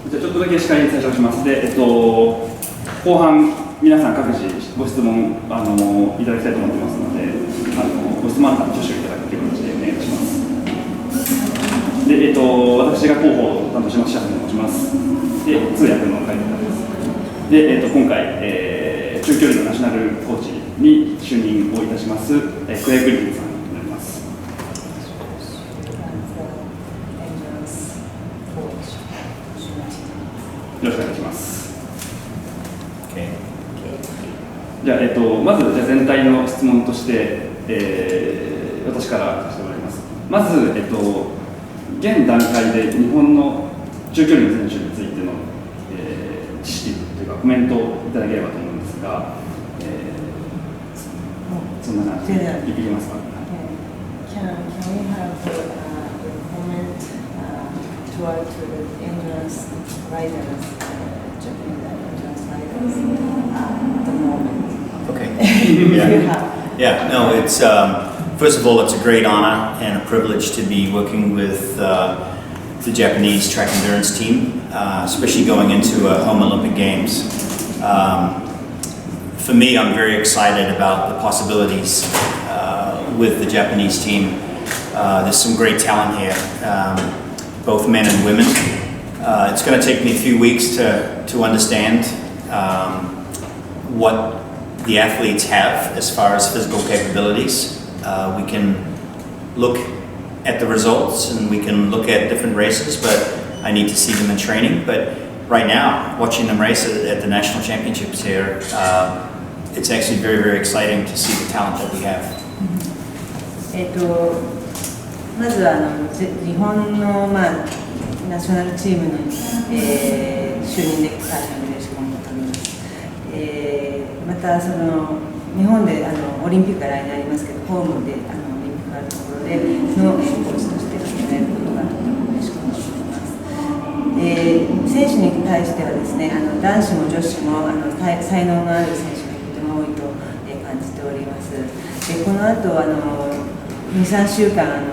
じゃあちょっとだけ司会に最初します。で、後半皆さん各自ご質問いただきたいと思ってますので、ご質問あったら挙手いただくという形でお願いします。で、私が広報を担当します、シャフに申します。で、通訳の会議です。で、今回、中距離のナショナルコーチに就任をいたします、クレイグリフィンさんになります。よろしくお願いします。じゃあ、まずじゃあ全体の質問として、私からさせてもらいます。まず、現段階で日本の中距離の選手についての、知識というかコメントをいただければと思うんですが、そんな感じでいきますか。Can we have a comment toward the endurance riders, Japanese endurance riders at the moment? Okay. Yeah. No, it's first of all, it's a great honor and a privilege to be working with the Japanese track endurance team, especially going into home Olympic Games. For me, I'm very excited about the possibilities with the Japanese team. There's some great talent here, both men and women. It's going to take me a few weeks to understand what the athletes have as far as physical capabilities. We can look at the results and we can look at different races, but I need to see them in training. But right now, watching them race at the national championships here, it's actually very, very exciting to see the talent that we have. まず日本の、ナショナルチームに、就任できたので嬉しく思っております。また日本でオリンピックが来年ありますけど、ホームでオリンピックがあるところでのコーチとして働けることがとても嬉しく思っております。選手に対してはですね、男子も女子も才能のある選手がとても多いと感じております。でこの後2、3週間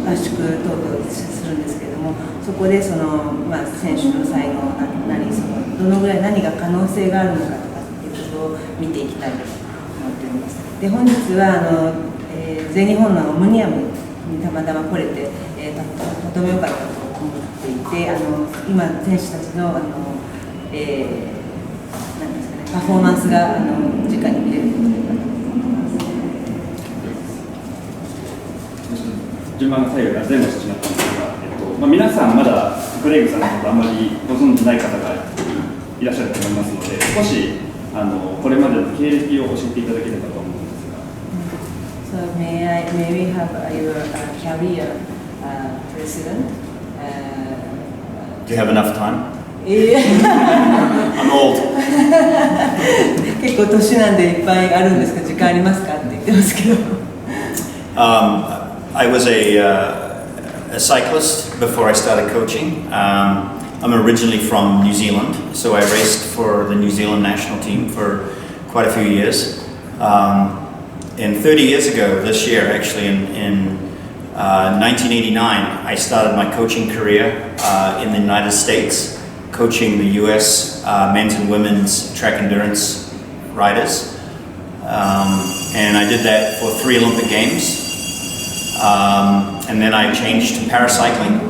合宿等々するんですけれども、そこで選手の才能なりどのぐらい何が可能性があるのかとかっていうことを見ていきたいと思っております。で本日は全日本のオムニアムにたまたま来れて、とても良かったと思っていて、今選手たちのなんですかね、パフォーマンスが直に見れることだと思います。順番が左右が前後してしまったんですが、皆さんまだクレイグさんのことあんまりご存じない方がいらっしゃると思いますので、少しこれまでの経歴を教えていただければと思うんですが。So may we have your career president? Do you have enough time? I'm old. 結構年なんでいっぱいあるんですけど、時間ありますかって言ってますけど。I was a cyclist before I started coaching. I'm originally from New Zealand, so I raced for the New Zealand national team for quite a few years. And 30 years ago, this year actually, in 1989, I started my coaching career in the United States, coaching the US men's and women's track endurance riders. And I did that for 3 Olympic Games. And then I changed to paracycling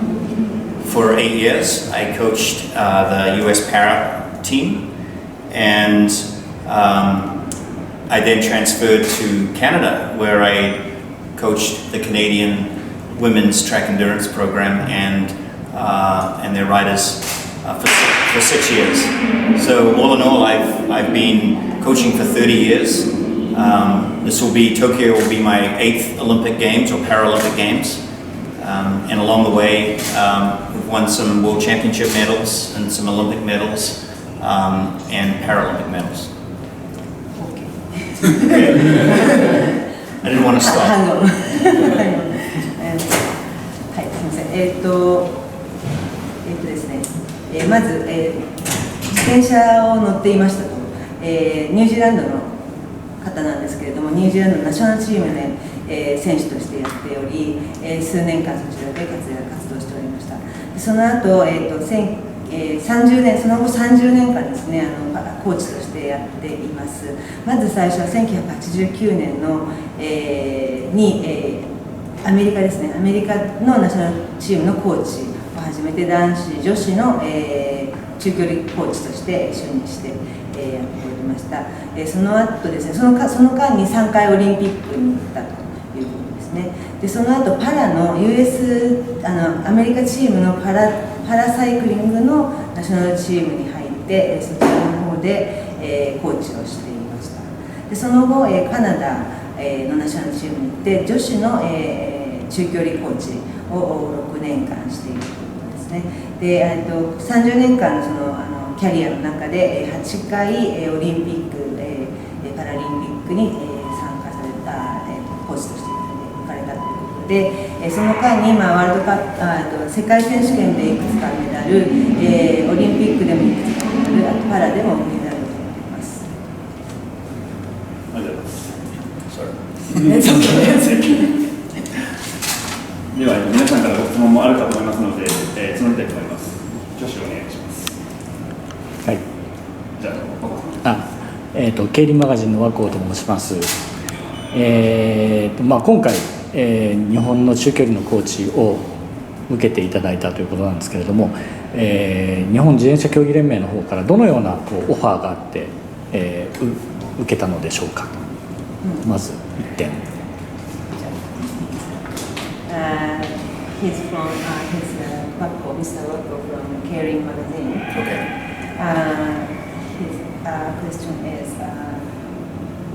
for 8 years. I coached the US para team, and I then transferred to Canada, where I coached the Canadian women's track endurance program and their riders for 6 years. So all in all, I've been coaching for 30 years. Tokyo will be my 8th Olympic Games or Paralympic Games. And along the way, we've won some World Championship medals and some Olympic medals and Paralympic medals. I didn't want to stop. はい、すみません。ですね、まず、自転車を乗っていましたと、ニュージーランドの方なんですけれども、ニュージーランドのナショナルチームで、選手としてやっており、数年間そちらで活動しておりました。その後、30年、その後30年間ですね、コーチとしてやっています。まず最初は1989年の、アメリカですね、アメリカのナショナルチームのコーチを始めて、男子、女子の、中距離コーチとして就任して、やっておりました。その後ですね、その間に3回オリンピックに行ったということですね。でその後パラの US アメリカチームのパラサイクリングのナショナルチームに入って、そちらの方で、コーチをしていました。でその後、カナダのナショナルチームに行って女子の、中距離コーチを6年間しているということですね。で30年間のキャリアの中で8回オリンピック、パラリンピックに参加されたコーチとして行かれたということで、その間にワールドカップ、世界選手権でいくつかメダル、オリンピックでもいくつかメダル、あとパラでもメダルを取っています。ありがとうございます。では皆さんからご質問もあるかと思いますので、募りたいと思います。挙手お願いします。はい。じゃあ、競輪マガジンの和光と申します。今回、日本の中距離のコーチを受けていただいたということなんですけれども、日本自転車競技連盟の方からどのようなオファーがあって、受けたのでしょうか。まず1点。He's from Wako, Mr. Wako from Caring Magazine. Okay. His question is,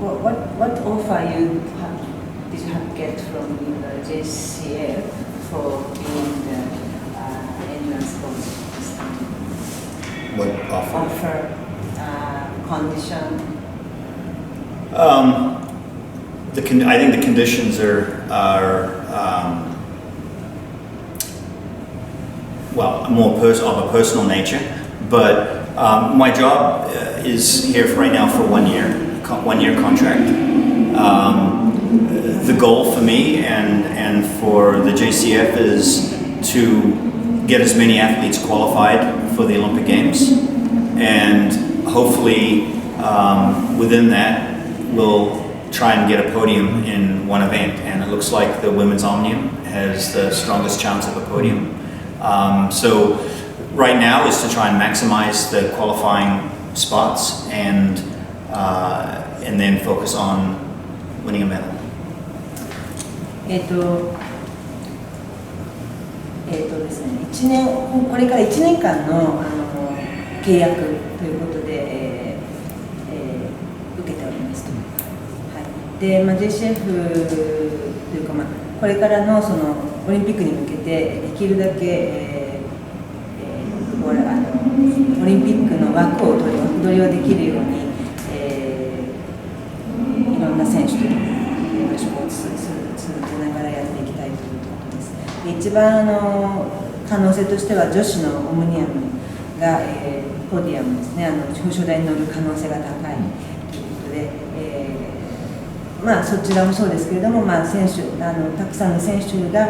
what offer did you get from the JCF for being the endurance coach this time? What offer? Offer, condition. I think the conditions are more of a personal nature, but my job is here right now for 1 year contract. The goal for me and for the JCF is to get as many athletes qualified for the Olympic Games, and hopefully within that we'll try and get a podium in one event, and it looks like the women's Omnium has the strongest chance of a podium. So right now is to try and maximize the qualifying spots and then focus on winning a medal. ですね、これから1年間の契約ということで、受けておりますと。はい、で、JCF というか、これからのオリンピックに向けてできるだけ、オリンピックの枠取りをできるように、いろんな選手と合宿を続けながらやっていきたいということです。で一番可能性としては女子のオムニアムが、ポディアムですね、表彰台に乗る可能性が高いということで、そちらもそうですけれども、選手たくさんの選手が、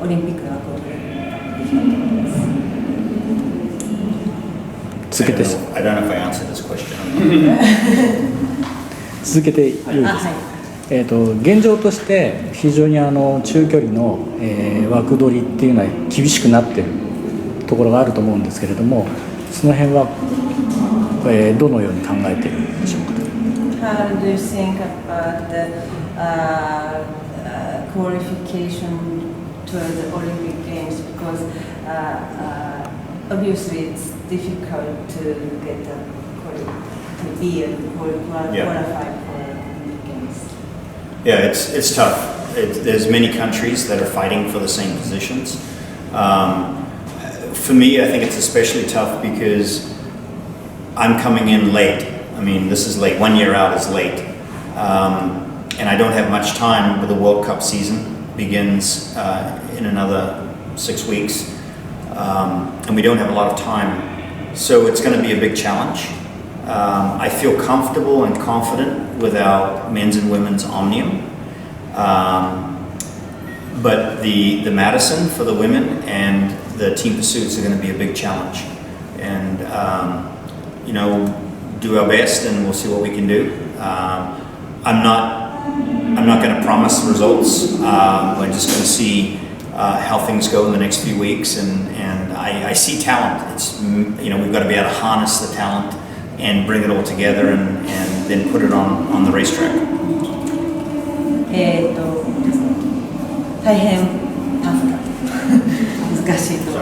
オリンピックの枠を取ることができたいと思います。続けて I don't know if I answered this question. 続けていいですか。現状として非常に中距離の、枠取りっていうのは厳しくなっているところがあると思うんですけれども、その辺は、どのように考えているんでしょうか。How do you think about the qualification to the Olympic Games? Because obviously it's difficult to get to be qualified for Olympic Games. Yeah, it's tough. There's many countries that are fighting for the same positions. For me, I think it's especially tough because I'm coming in late. I mean, this is late. 1 year out is late. And I don't have much time, but the World Cup season begins in another 6 weeks. And we don't have a lot of time. So it's going to be a big challenge. I feel comfortable and confident with our men's and women's Omnium. But the Madison for the women and the team pursuits are going to be a big challenge. you know, do our best, and we'll see what we can do. I'm not going to promise results. We're just going to see how things go in the next few weeks, and I see talent. It's, you know, we've got to be able to harness the talent and bring it all together, and then put it on the racetrack. 大変タフだ難しいと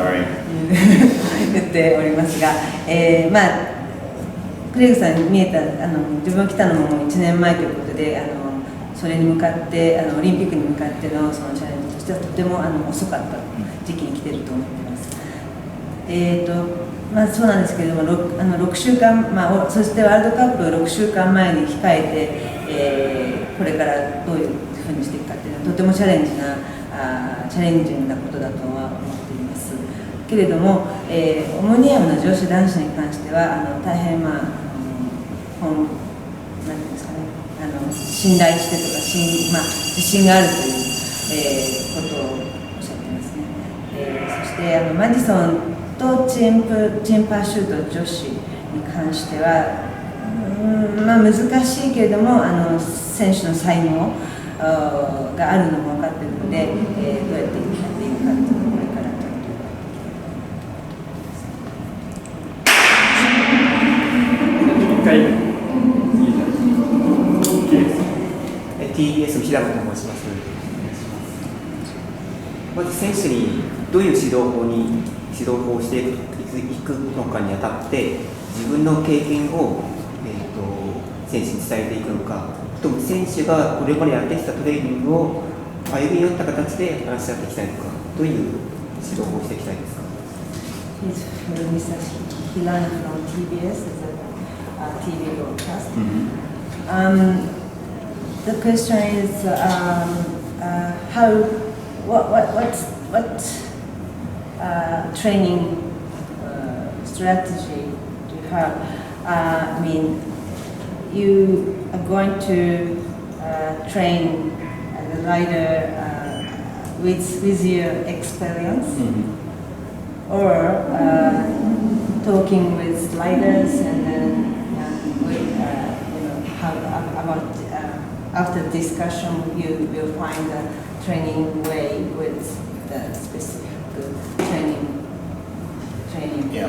言っておりますが、まあクレイグさんに見えた自分が来たのも1年前ということでそれに向かってオリンピックに向かってのそのチャレンジとしてはとても遅かった時期に来ていると思っています。まあ、そうなんですけれども 6週間、まあ、そしてワールドカップを6週間前に控えて、これからどういうふうにしていくかというのはとてもチャレンジングなことだとは思っていますけれども、オモニアムの女子男子に関しては大変、まあなんていうんですかね、信頼してとかまあ、自信があるという、ことをおっしゃっていますね。そしてマディソンとチームパシュート女子に関しては、まあ、難しいけれども選手の才能があるのも分かっているので、どうやってやっていくかというのをこれからと一回 TBS 平野と申します。まず選手にどういう指導法をしていくのかにあたって自分の経験を、選手に伝えていくのか、とも選手がこれまでやってきたトレーニングを歩み寄った形で話し合っていきたいのか、どういう指導法をしていきたいですか。Hilana from TBS is a TV broadcast. The question is what training strategy do you have? I mean, you are going to train as a rider with your experience, or talking with riders and then how about after discussion you will find a training way with the specific training. Yeah.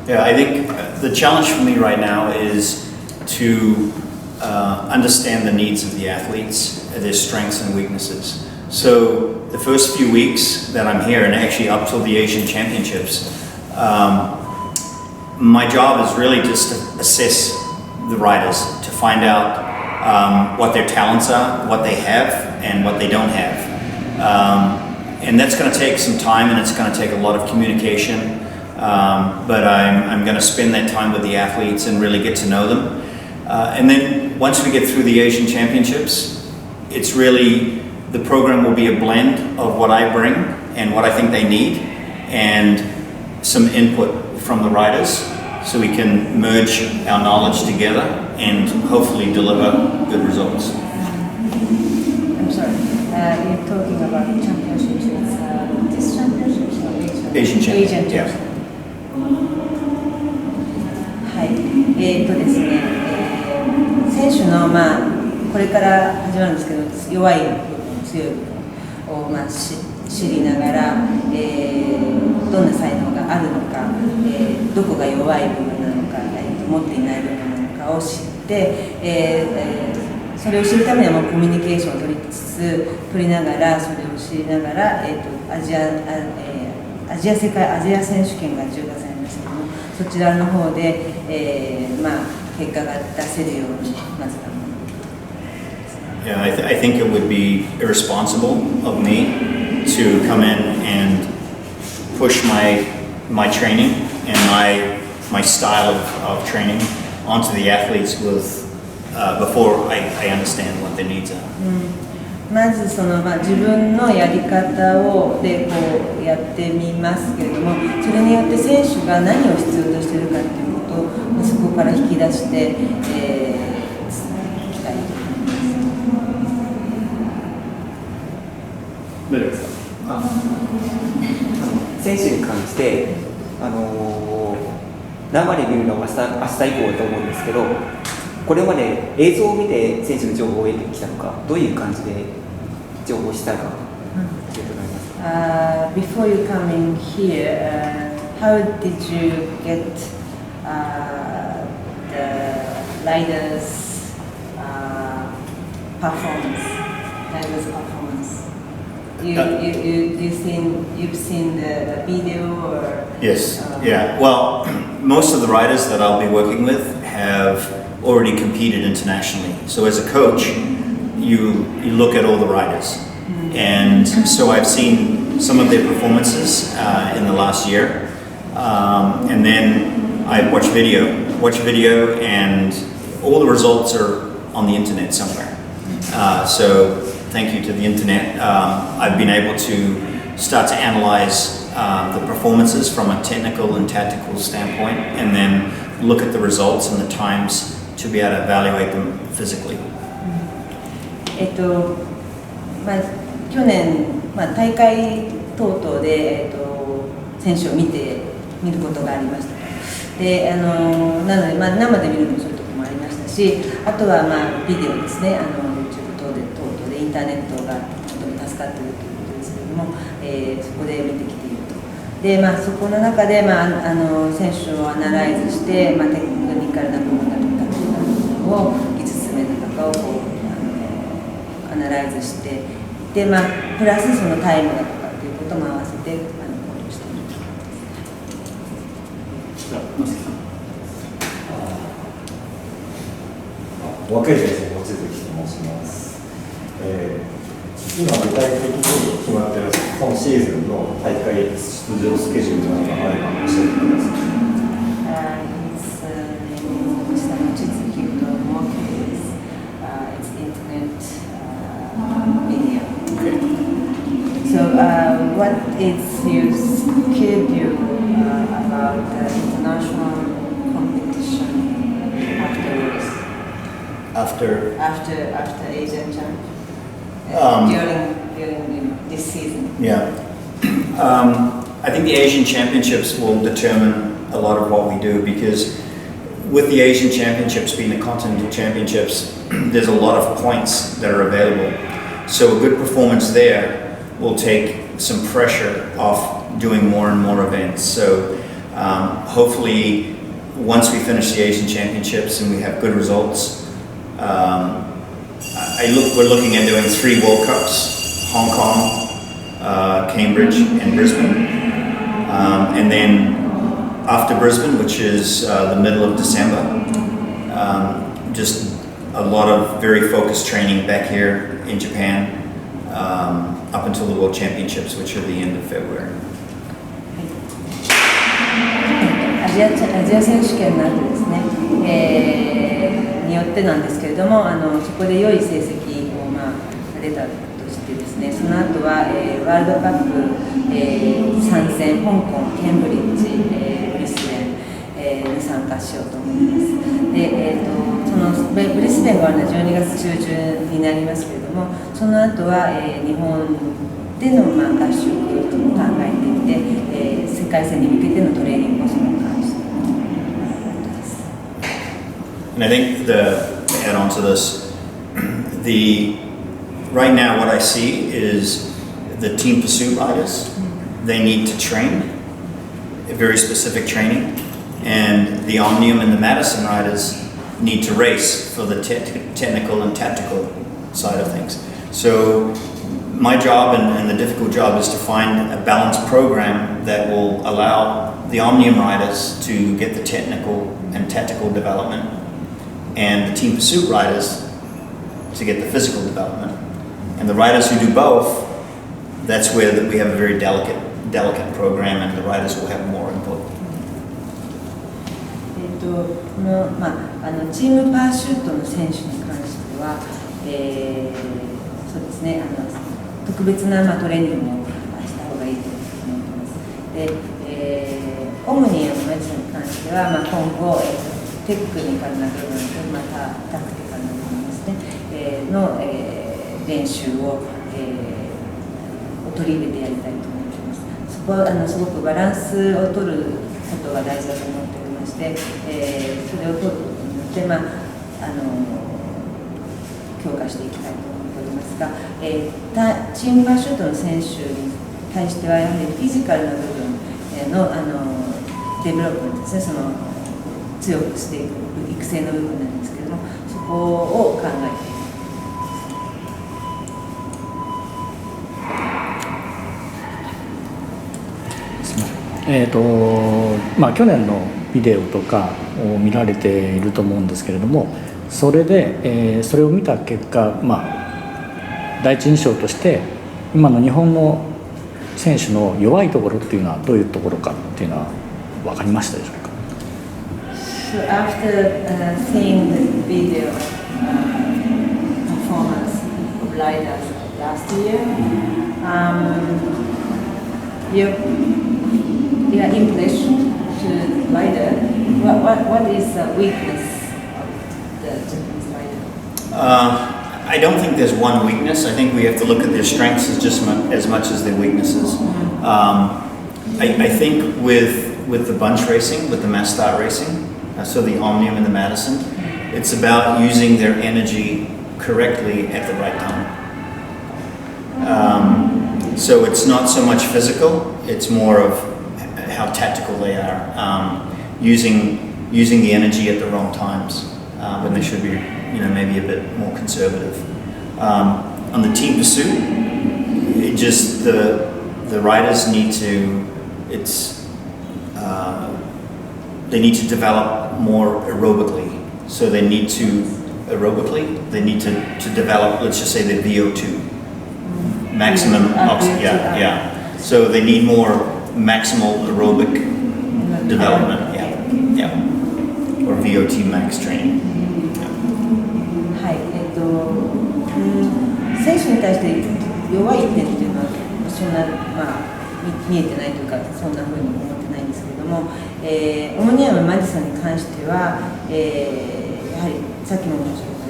Yeah, I think the challenge for me right now is to understand the needs of the athletes, their strengths and weaknesses. So the first few weeks that I'm here, and actually up till the Asian Championships, my job is really just to assess the riders, to find out what their talents are, what they have, and what they don't have. And that's going to take some time, and it's going to take a lot of communication. But I'm going to spend that time with the athletes and really get to know them. And then once we get through the Asian Championships, it's really, the program will be a blend of what I bring and what I think they need, and some input from the riders, so we can merge our knowledge together and hopefully deliver good results. I'm sorry, you're talking about championships. This championships or Asian Championships. Yeah. はい、ですね、選手の、これから始まるんですけど、弱い部分、強い部分を、知りながら、どんな才能があるのか、どこが弱い部分なのか、持っていない部分なのかを知って、それを知るためにはもうコミュニケーションを取りながら、それを知りながら、アジア選手権が10月にありますけども、そちらの方で、結果が出せるようにまず頑張っていく。Yeah, I think it would be irresponsible of me to come in and push my training and my style of training onto the athletes before I understand what their needs are. まず自分のやり方をでこうやってみますけれども、それによって選手が何を必要としているかということをそこから引き出して、いきたいと思います。大丈夫ですか。選手に関して生で見るのは明日以降だと思うんですけど、これまで映像を見て選手の情報を得てきたのか、どういう感じで情報をしたか教えてもらえますか。Before you coming here, how did you get the riders' performance? You've seen the video or? Yes. Yeah. Well, most of the riders that I'll be working with have already competed internationally. So as a coach, you look at all the riders, and so I've seen some of their performances in the last year, and then I watch video, and all the results are on the internet somewhere. So thank you to the internet, I've been able to start to analyze the performances from a technical and tactical standpoint, and then look at the results and the times to be able to evaluate them physically. 去年、大会等々で、選手を見ることがありました。でなので、生で見るのもそういうところもありましたし、あとは、ビデオですね、YouTube 等でインターネットがとても助かっているということですけれども、そこで見てきていると。でそこの中で、選手をアナライズして、テクニカルな部分だとかタクティカルな部分を技術面とかをアナライズしていて、プラスそのタイムだとかっていうことも合わせて行動している。若い選手の望月と申します。今具体的に決まっている今シーズンの大会出場スケジュールなどがあれば教えてください。What is your schedule about the international competition afterwards? After Asian Championships during this season. Yeah. I think the Asian Championships will determine a lot of what we do, because with the Asian Championships being the continental championships, there's a lot of points that are available. So a good performance there will take some pressure off doing more and more events. So hopefully once we finish the Asian Championships and we have good results, we're looking at doing 3 World Cups: Hong Kong, Cambridge and Brisbane. And then after Brisbane, which is the middle of December, just a lot of very focused training back here in Japan, up until the World Championships, which are the end of February. アジア選手権の後ですね、によってなんですけれども、そこで良い成績を出たとしてですね、その後は、ワールドカップ、3戦、香港、ケンブリッジ、ブリスベン、に参加しようと思います。で、そのブリスベンがあるのは12月中旬になりますけれども、その後は、日本での、合宿と考えていて、世界戦に向けてのトレーニングをその関しています。And I think to add on to this, right now what I see is the team pursuit riders, they need to train, very specific training, and the Omnium and the Madison riders need to race for the technical and tactical side of things. So my job and the difficult job is to find a balanced program that will allow the Omnium riders to get the technical and tactical development, and the team pursuit riders to get the physical development. And the riders who do both, that's where we have a very delicate program, and the riders will have more input. チームパーシュートの選手に関しては、そうですね、特別な、トレーニングをした方がいいと思います。で、オムニアのやつに関しては、今後、テクニカルな部分と、タクティカルな部分ですね、の、練習を、取り入れてやりたいと思っています。そこはすごくバランスを取ることが大事だと思っておりまして、それを取ることによって、強化していきたいと思っておりますが、チームパシュートの選手に対してはやはりフィジカルな部分の、デベロップメントですね、その強くしていく育成の部分なんですけれども、そこを考えています。去年のビデオとかを見られていると思うんですけれども、それで、それを見た結果、第一印象として今の日本の選手の弱いところっていうのはどういうところかっていうのは分かりましたでしょうか。So after seeing the video performance of riders last year, your impression to rider, what is the weakness of the Japanese rider? I don't think there's one weakness. I think we have to look at their strengths as much as their weaknesses. I think with the bunch racing, with the mass start racing, so the Omnium and the Madison, it's about using their energy correctly at the right time. So it's not so much physical, it's more of how tactical they are, using the energy at the wrong times when they should be, maybe a bit more conservative. On the team pursuit, it just the riders need to they need to develop more aerobically. So they need to develop, let's just say, the VO2 maximum oxygen. Yeah. So they need more maximal aerobic development. Yeah. Or VO2 max training. はい、選手に対して弱い点っていうのはそんな、見えてないというかそんな風に思ってないんですけれども、オムニアム・マディソンに関しては、やはりさっきも申し上げ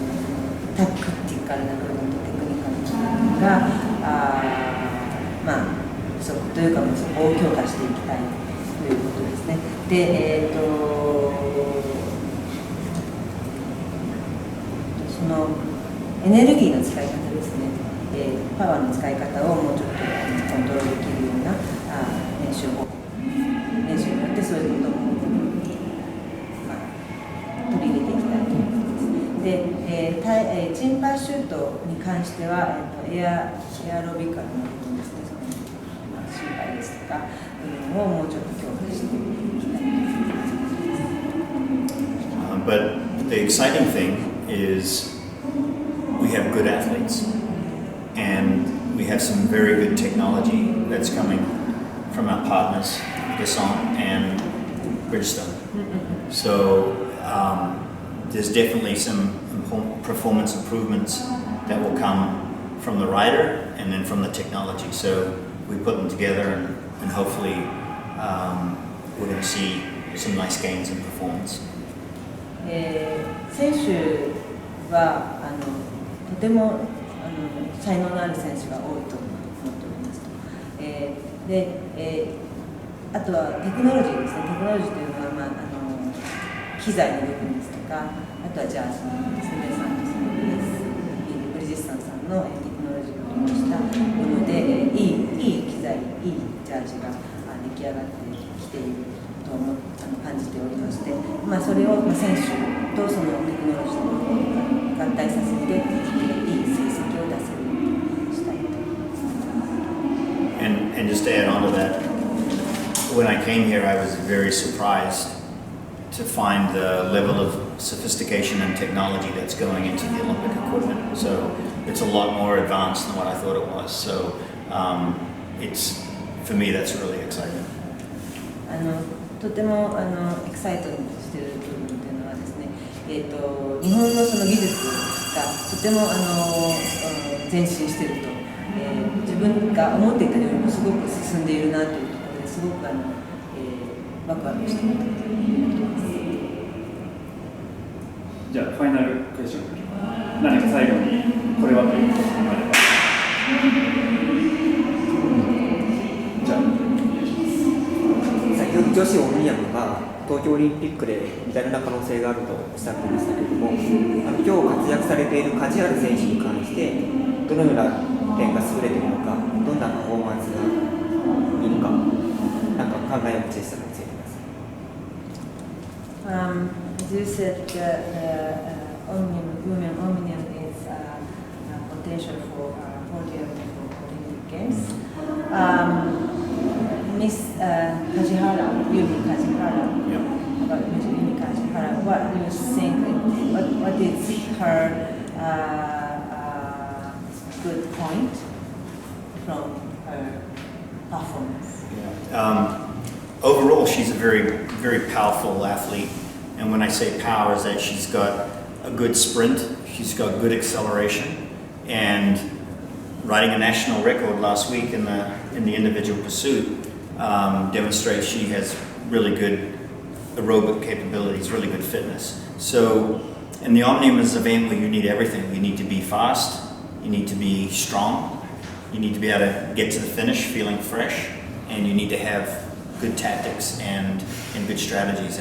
たタクティカルな部分とテクニカルな部分が不足というかそこを強化していきたいということですね。で、そのエネルギーの使い方ですね、パワーの使い方をもうちょっとコントロールできるような練習によってそういうことを、取り入れていきたいということです。で、チームパシュートに関しては、エアロビカルの部分ですね、心配ですとか部分をもうちょっと強化していきたいと思います。But the exciting thing is we have good athletes and we have some very good technology that's coming from our partners, Descent and Bridgestone. So there's definitely some performance improvements that will come from the rider and then from the technology. So we put them together and hopefully we're going to see some nice gains in performance. 選手はとても才能のある選手が多いと思っておりますと。あとはテクノロジーですね。テクノロジーというのは、機材の部分ですとか、あとはじゃあそのですね、サントさんブリジスタンさんのテクノロジーを利用したもので、いい機材、いいジャージが出来上がってきていると感じておりまして、それを選手とそのテクノロジーを合体させて、いい成績を出せるようにしたいと思います。And just to add on to that, when I came here, I was very surprised to find the level of sophistication and technology that's going into the Olympic equipment. So it's a lot more advanced than what I thought it was. So for me, that's really exciting. とてもエキサイトしている部分というのはですね、日本のその技術がとても前進していると、自分が思っていたよりもすごく進んでいるなというところですごくワクワクしていると思います。じゃあファイナルクエスチョン、何か最後にこれはということがあれば。じゃあ先ほど女子子オムニアムが東京オリンピックでメダルな可能性があるとおっしゃっていましたけれども、今日活躍されているカジュアル選手に関してどのような点が優れているのか、どんなパフォーマンスがいいのか、なんか考えをお持ちでしたら教えてください。As you said, women omnium is potential for podium for Olympic Games. Miss Kajihara, Yumi Kajihara, about Yumi Kajihara, what do you think? What is her good point from her performance? Overall, she's a very, very powerful athlete. And when I say power, is that she's got a good sprint, she's got good acceleration, and riding a national record last week in the individual pursuit demonstrates she has really good aerobic capabilities, really good fitness. So in the Omnium event where you need everything, you need to be fast, you need to be strong, you need to be able to get to the finish feeling fresh, and you need to have good tactics and good strategies.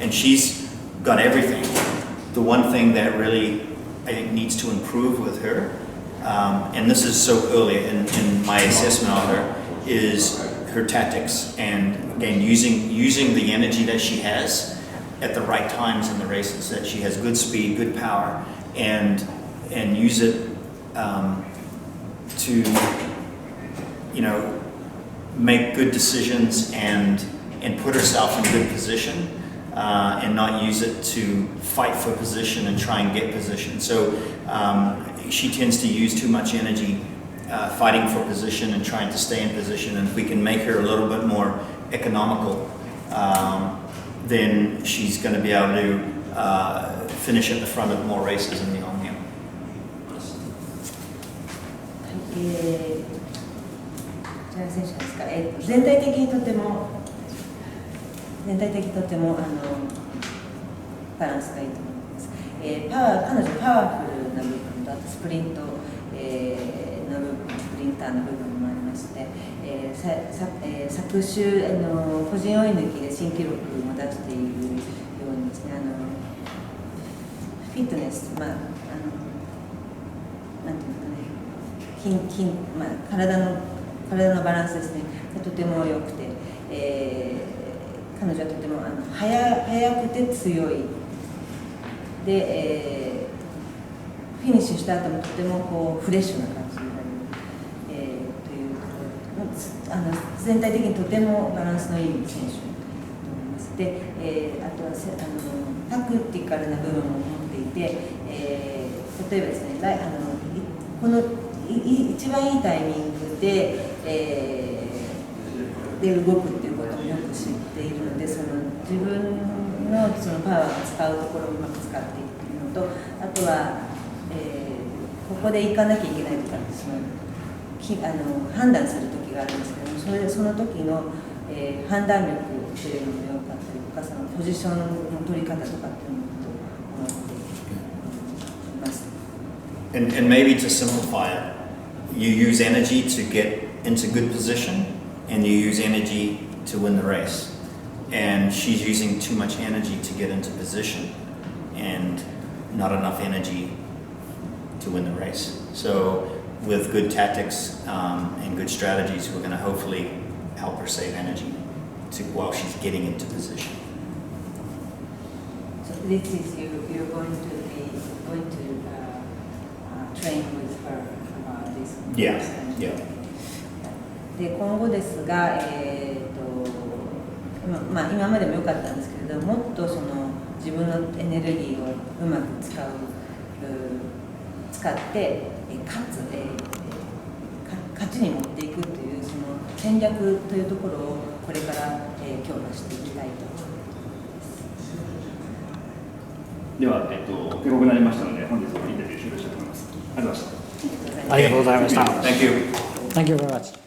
And she's got everything. The one thing that really I think needs to improve with her, and this is so early in my assessment of her, is her tactics, and again using the energy that she has at the right times in the races, that she has good speed, good power, and use it to make good decisions and put herself in good position, and not use it to fight for position and try and get position. So she tends to use too much energy fighting for position and trying to stay in position, and if we can make her a little bit more economical, then she's going to be able to finish at the front of more races in the Omnium. ジャイ選手ですか、全体的にとてもバランスがいいと思います。彼女パワフルな部分と、あとスプリント、の部分、スプリンターの部分もありまして、昨週個人追い抜きで新記録も出しているようにですね、フィットネス、なんていうのかね、体のバランスですね、とても良くて、彼女はとても速くて強いで、フィニッシュした後もとてもこうフレッシュな感じになる、という全体的にとてもバランスのいい選手だと思います。で、あとはタクティカルな部分も持っていて、例えばですね、この一番いいタイミングで動くっていうこともよく知っているので、自分のパワーを使うところをうまく使っていくのと、あとは、ここで行かなきゃいけないとか判断する時があるんですけども、その時の、判断力というのも良かったりとか、そのポジションの取り方とかっていうのもと思っています。And maybe to simplify it, you use energy to get into good position, and you use energy to win the race. And she's using too much energy to get into position, and not enough energy to win the race. So with good tactics and good strategies, we're going to hopefully help her save energy while she's getting into position. So this is you're going to train with her about this. Yeah. で今後ですが、今までも良かったんですけれども、もっと自分のエネルギーをうまく使って勝ちに持っていくというその戦略というところをこれから、強化していきたいと思います。では、手ごくなりましたので、本日のインタビュー終了したいと思います。ありがとうございました。ありがとうございました。Thank you. Thank you very much.